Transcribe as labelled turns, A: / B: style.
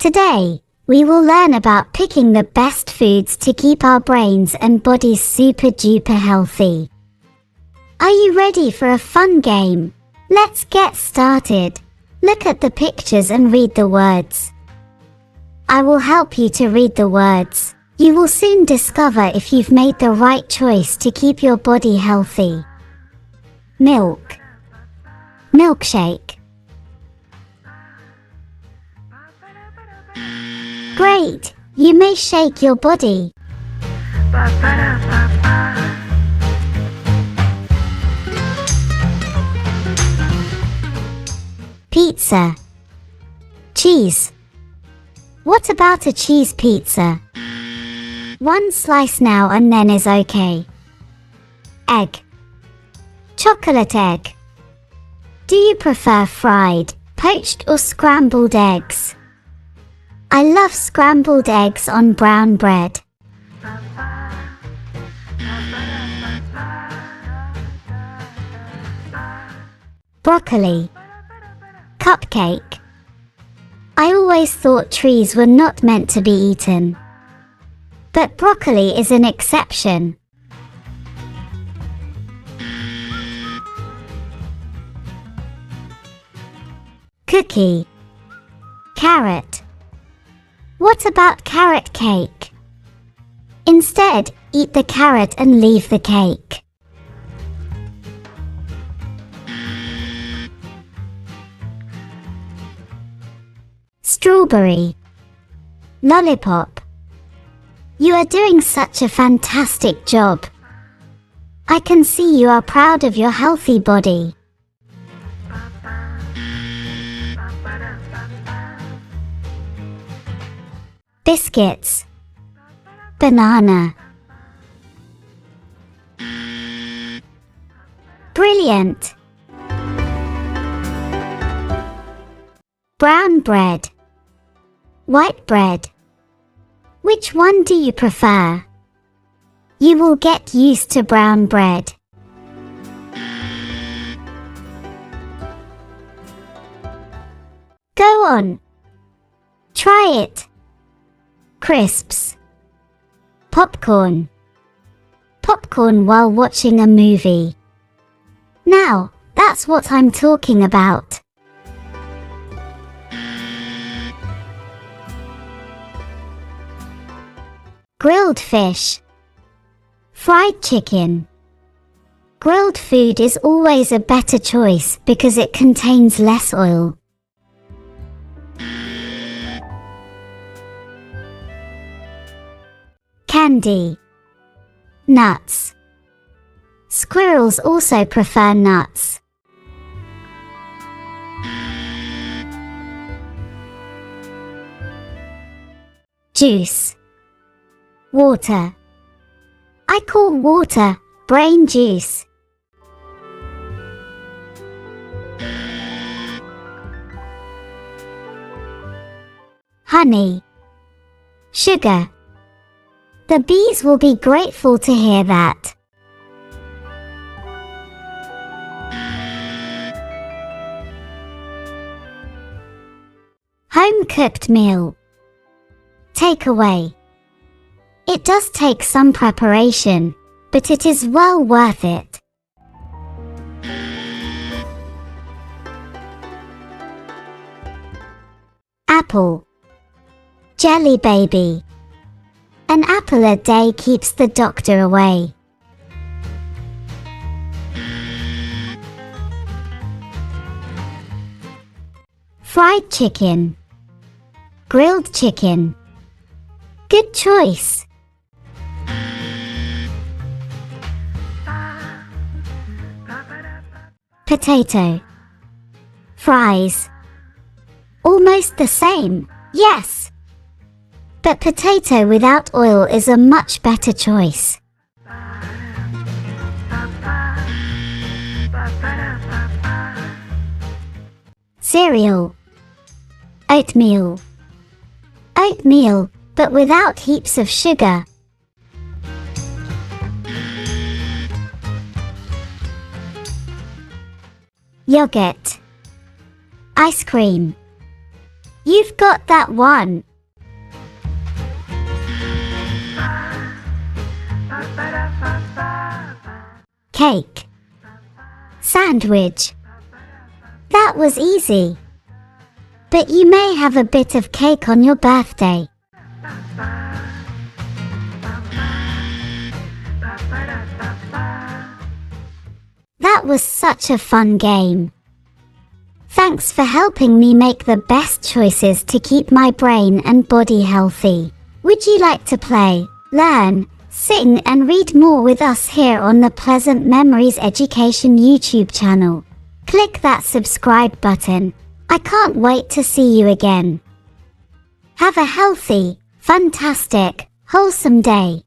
A: Today, we will learn about picking the best foods to keep our brains and bodies super duper healthy. Are you ready for a fun game? Let's get started. Look at the pictures and read the words. I will help you to read the words. You will soon discover if you've made the right choice to keep your body healthy. Milk. Milkshake. Great! You may shake your body. Pizza. Cheese. What about a cheese pizza? One slice now and then is okay. Egg. Chocolate egg. Do you prefer fried, poached or scrambled eggs? I love scrambled eggs on brown bread. Broccoli. Cupcake. I always thought trees were not meant to be eaten. But broccoli is an exception. Cookie. Carrot. What about carrot cake? Instead, eat the carrot and leave the cake. Strawberry. Lollipop. You are doing such a fantastic job. I can see you are proud of your healthy body. Biscuits. Banana. Brilliant. Brown bread. White bread. Which one do you prefer? You will get used to brown bread. Go on. Try it. Crisps. Popcorn. Popcorn while watching a movie. Now, that's what I'm talking about. Grilled fish. Fried chicken. Grilled food is always a better choice because it contains less oil. Candy. Nuts. Squirrels also prefer nuts. Juice. Water. I call water brain juice. Honey. Sugar. The bees will be grateful to hear that. Home-cooked meal. Takeaway. It does take some preparation, but it is well worth it. Apple. Jelly baby. An apple a day keeps the doctor away. Fried chicken. Grilled chicken. Good choice. Potato. Fries. Almost the same, yes. But potato without oil is a much better choice. Cereal. Oatmeal. Oatmeal, but without heaps of sugar. Yogurt. Ice cream. You've got that one. Cake. Sandwich. That was easy. But you may have a bit of cake on your birthday. That was such a fun game. Thanks for helping me make the best choices to keep my brain and body healthy. Would you like to play, learn, sing and read more with us here on the Pleasant Memories Education YouTube channel? Click that subscribe button. I can't wait to see you again. Have a healthy, fantastic, wholesome day.